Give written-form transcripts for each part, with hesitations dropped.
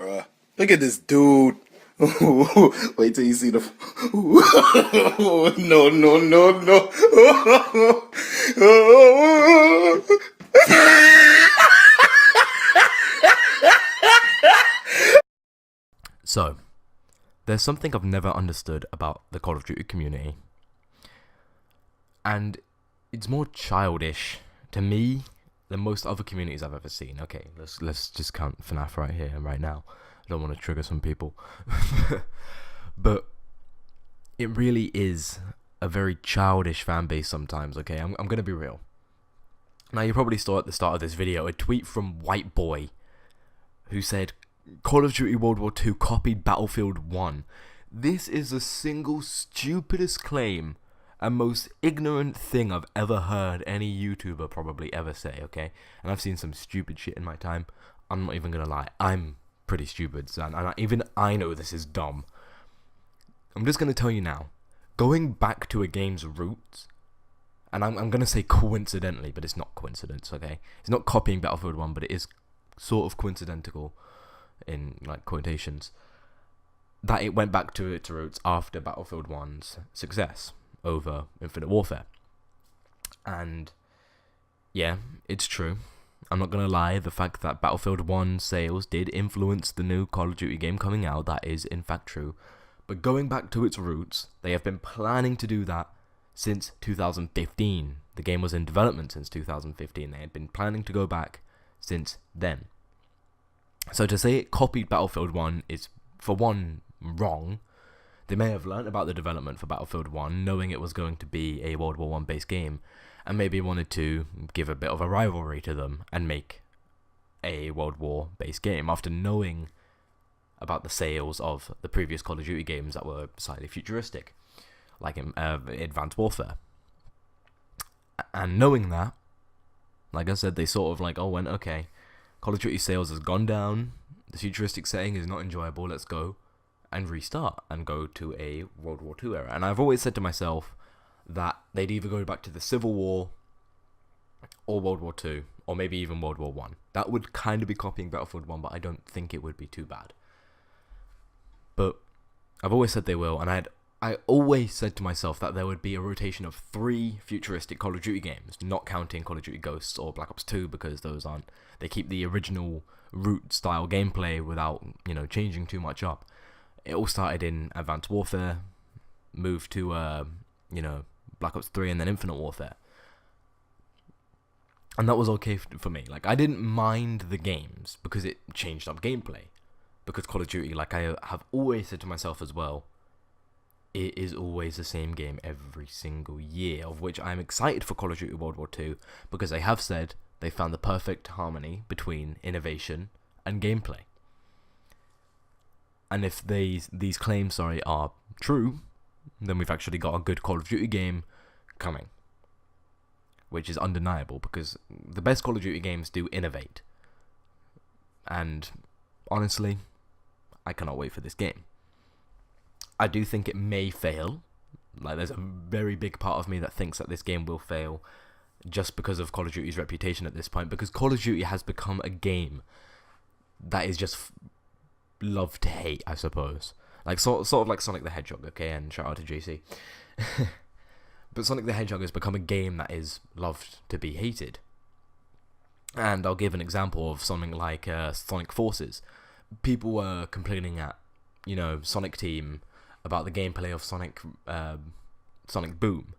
bruh. Look at this dude. Wait till you see the. No, no, no, no. So, there's something I've never understood about the Call of Duty community. And it's more childish to me than most other communities I've ever seen. Okay, let's just count FNAF right here and right now. I don't want to trigger some people. But it really is a very childish fan base sometimes, okay? I'm going to be real. Now, you probably saw at the start of this video a tweet from White Boy who said, Call of Duty World War II copied Battlefield 1. This is the single stupidest claim and most ignorant thing I've ever heard any YouTuber probably ever say, okay? And I've seen some stupid shit in my time. I'm not even going to lie. I'm pretty stupid, son. And even I know this is dumb. I'm just going to tell you now. Going back to a game's roots, and I'm going to say coincidentally, but it's not coincidence, okay? It's not copying Battlefield 1, but it is sort of coincidental in like quotations, that it went back to its roots after Battlefield 1's success over Infinite Warfare. And yeah, it's true. I'm not gonna lie, the fact that Battlefield 1 sales did influence the new Call of Duty game coming out, that is in fact true. But going back to its roots, they have been planning to do that since 2015. The game was in development since 2015. They had been planning to go back since then. So to say it copied Battlefield 1 is, for one, wrong. They may have learnt about the development for Battlefield 1, knowing it was going to be a World War 1 based game, and maybe wanted to give a bit of a rivalry to them and make a World War based game after knowing about the sales of the previous Call of Duty games that were slightly futuristic, like in Advanced Warfare. And knowing that, like I said, they sort of like, went, okay, Call of Duty sales has gone down, the futuristic setting is not enjoyable, let's go and restart and go to a World War II era. And I've always said to myself that they'd either go back to the Civil War or World War II, or maybe even World War I. That would kind of be copying Battlefield 1, but I don't think it would be too bad. But I've always said they will, and I always said to myself that there would be a rotation of 3 futuristic Call of Duty games, not counting Call of Duty Ghosts or Black Ops 2, because those aren't, they keep the original root style gameplay without, changing too much up. It all started in Advanced Warfare, moved to, Black Ops 3 and then Infinite Warfare. And that was okay for me. Like, I didn't mind the games because it changed up gameplay. Because Call of Duty, like I have always said to myself as well, it is always the same game every single year, of which I'm excited for Call of Duty World War II, because they have said they found the perfect harmony between innovation and gameplay. And if these claims, are true, then we've actually got a good Call of Duty game coming, which is undeniable, because the best Call of Duty games do innovate. And honestly, I cannot wait for this game. I do think it may fail. Like, there's a very big part of me that thinks that this game will fail just because of Call of Duty's reputation at this point, because Call of Duty has become a game that is just love to hate, I suppose. Like, sort of like Sonic the Hedgehog, okay, and shout out to JC. But Sonic the Hedgehog has become a game that is loved to be hated. And I'll give an example of something like Sonic Forces. People were complaining at, Sonic Team about the gameplay of Sonic Boom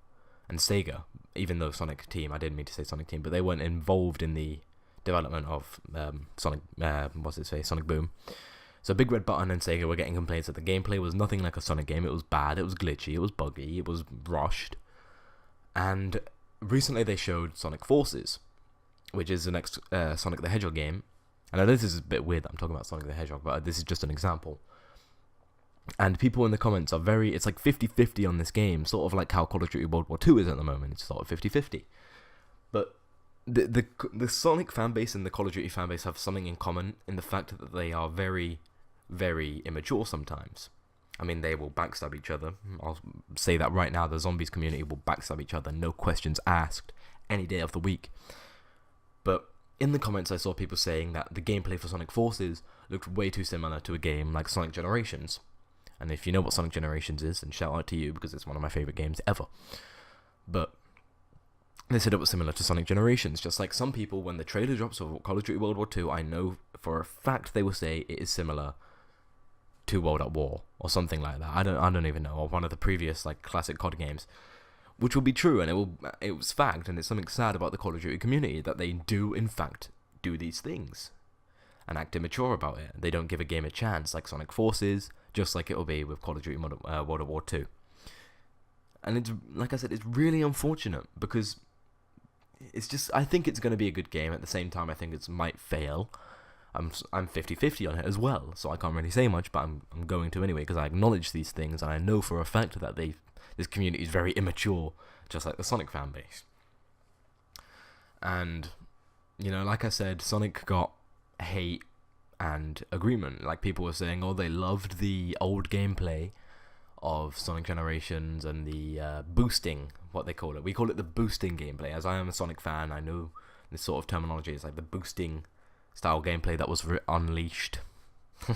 and Sega. Even though Sonic Team, I didn't mean to say Sonic Team, but they weren't involved in the development of Sonic Boom. So Big Red Button and Sega were getting complaints that the gameplay was nothing like a Sonic game. It was bad, it was glitchy, it was buggy, it was rushed. And recently they showed Sonic Forces, which is the next Sonic the Hedgehog game. And I know this is a bit weird that I'm talking about Sonic the Hedgehog, but this is just an example. And people in the comments are it's like 50-50 on this game, sort of like how Call of Duty World War II is at the moment. It's sort of 50-50. But the Sonic fanbase and the Call of Duty fanbase have something in common in the fact that they are very, very immature sometimes. I mean, they will backstab each other. I'll say that right now. The zombies community will backstab each other, no questions asked, any day of the week. But in the comments, I saw people saying that the gameplay for Sonic Forces looked way too similar to a game like Sonic Generations. And if you know what Sonic Generations is, then shout out to you, because it's one of my favourite games ever. But they said it was similar to Sonic Generations, just like some people, when the trailer drops of Call of Duty World War II, I know for a fact they will say it is similar to World at War, or something like that. I don't even know, or one of the previous like classic COD games, which will be true, and it was fact, and it's something sad about the Call of Duty community that they do in fact do these things and act immature about it. They don't give a game a chance, like Sonic Forces, just like it will be with Call of Duty World at War 2. And it's, like I said, it's really unfortunate, because it's just, I think it's going to be a good game. At the same time, I think it might fail. I'm 50-50 on it as well, so I can't really say much, but I'm going to anyway, because I acknowledge these things, and I know for a fact that this community is very immature, just like the Sonic fan base. And, you know, like I said, Sonic got hate and agreement. Like, people were saying, oh, they loved the old gameplay of Sonic Generations and the boosting, what they call it. We call it the boosting gameplay. As I am a Sonic fan, I know this sort of terminology is like the boosting style gameplay that was unleashed. I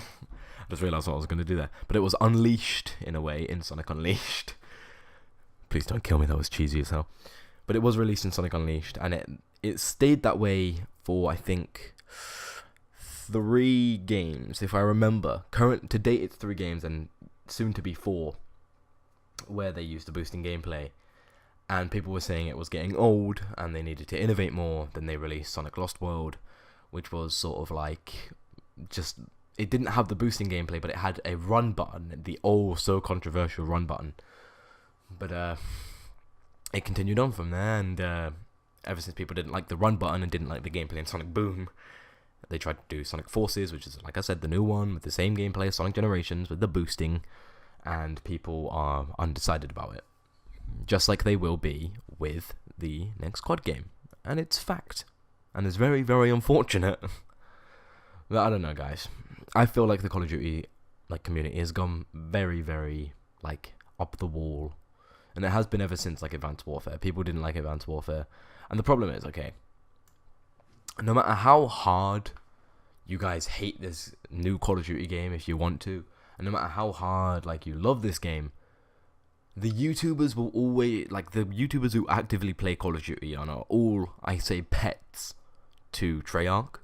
just realised what I was going to do there. But it was unleashed, in a way, in Sonic Unleashed. Please don't kill me, that was cheesy as hell. But it was released in Sonic Unleashed, and it stayed that way for, I think, 3 games, if I remember. To date, it's 3 games, and soon to be 4, where they used the boosting gameplay. And people were saying it was getting old, and they needed to innovate more. Then they released Sonic Lost World, which was sort of like, just, it didn't have the boosting gameplay, but it had a run button, the so controversial run button. But it continued on from there, and ever since people didn't like the run button and didn't like the gameplay in Sonic Boom, they tried to do Sonic Forces, which is, like I said, the new one with the same gameplay as Sonic Generations with the boosting, and people are undecided about it, just like they will be with the next COD game. And it's fact, and it's very, very unfortunate. But I don't know, guys. I feel like the Call of Duty community has gone very, very up the wall. And it has been ever since Advanced Warfare. People didn't like Advanced Warfare. And the problem is, okay, no matter how hard you guys hate this new Call of Duty game, if you want to, and no matter how hard you love this game, the YouTubers will always, the YouTubers who actively play Call of Duty and are all, I say, pets to Treyarch,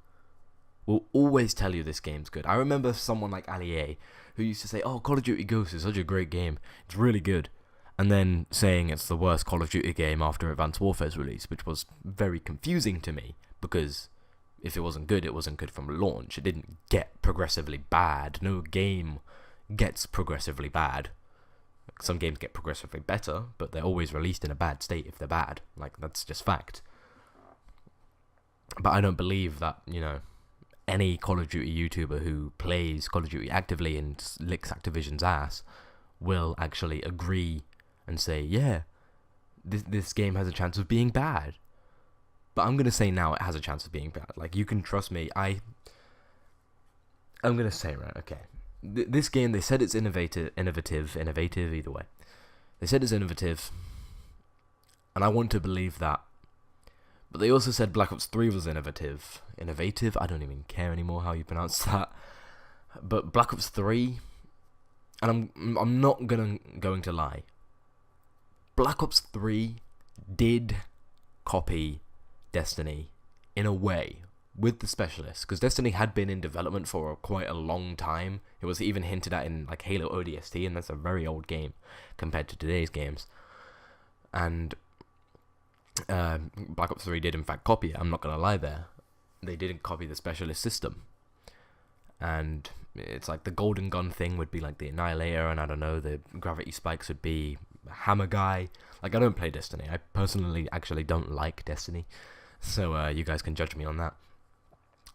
will always tell you this game's good. I remember someone like Ali A, who used to say, oh, Call of Duty Ghosts is such a great game, it's really good, and then saying it's the worst Call of Duty game after Advanced Warfare's release, which was very confusing to me, because if it wasn't good from launch. It didn't get progressively bad. No game gets progressively bad. Some games get progressively better, but they're always released in a bad state if they're bad. That's just fact. But I don't believe that, any Call of Duty YouTuber who plays Call of Duty actively and licks Activision's ass will actually agree and say, yeah, this game has a chance of being bad. But I'm going to say now it has a chance of being bad. You can trust me. I'm going to say, right, okay. This game, they said it's innovative, either way. They said it's innovative, and I want to believe that. But they also said Black Ops 3 was innovative. Innovative? I don't even care anymore how you pronounce that. But Black Ops 3, and I'm not going to lie. Black Ops 3 did copy Destiny in a way with the specialists, because Destiny had been in development for quite a long time. It was even hinted at in Halo ODST, and that's a very old game compared to today's games. And Black Ops 3 did in fact copy it. I'm not gonna lie there. They didn't copy the specialist system. And it's the golden gun thing would be the Annihilator, and I don't know, the gravity spikes would be Hammer Guy. I don't play Destiny. I personally actually don't like Destiny. So you guys can judge me on that.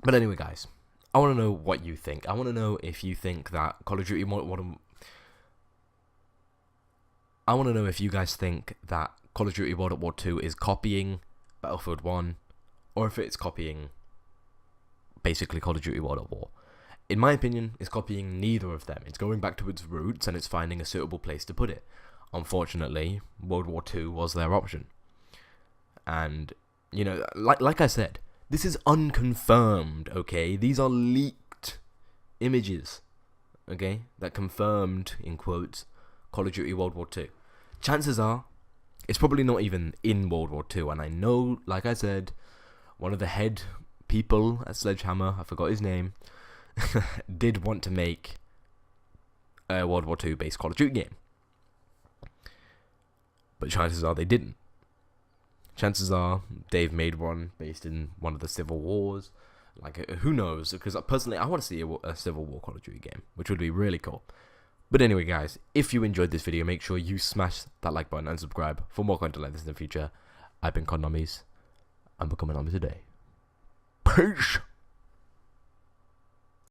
But anyway, guys, I want to know what you think. I want to know if you think that Call of Duty I want to know if you guys think that Call of Duty World at War 2 is copying Battlefield 1, or if it's copying basically Call of Duty World at War. In my opinion, it's copying neither of them. It's going back to its roots, and it's finding a suitable place to put it. Unfortunately, World War 2 was their option. And, like I said, this is unconfirmed, okay? These are leaked images, okay, that confirmed, in quotes, Call of Duty World War II. Chances are, it's probably not even in World War II, and I know, like I said, one of the head people at Sledgehammer, I forgot his name, did want to make a World War II based Call of Duty game. But chances are they didn't. Chances are they've made one based in one of the Civil Wars. Like, who knows? Because personally, I want to see a Civil War Call of Duty game, which would be really cool. But anyway, guys, if you enjoyed this video, make sure you smash that like button and subscribe for more content like this in the future. I've been Condomies. I'm becoming Omni today. Peace!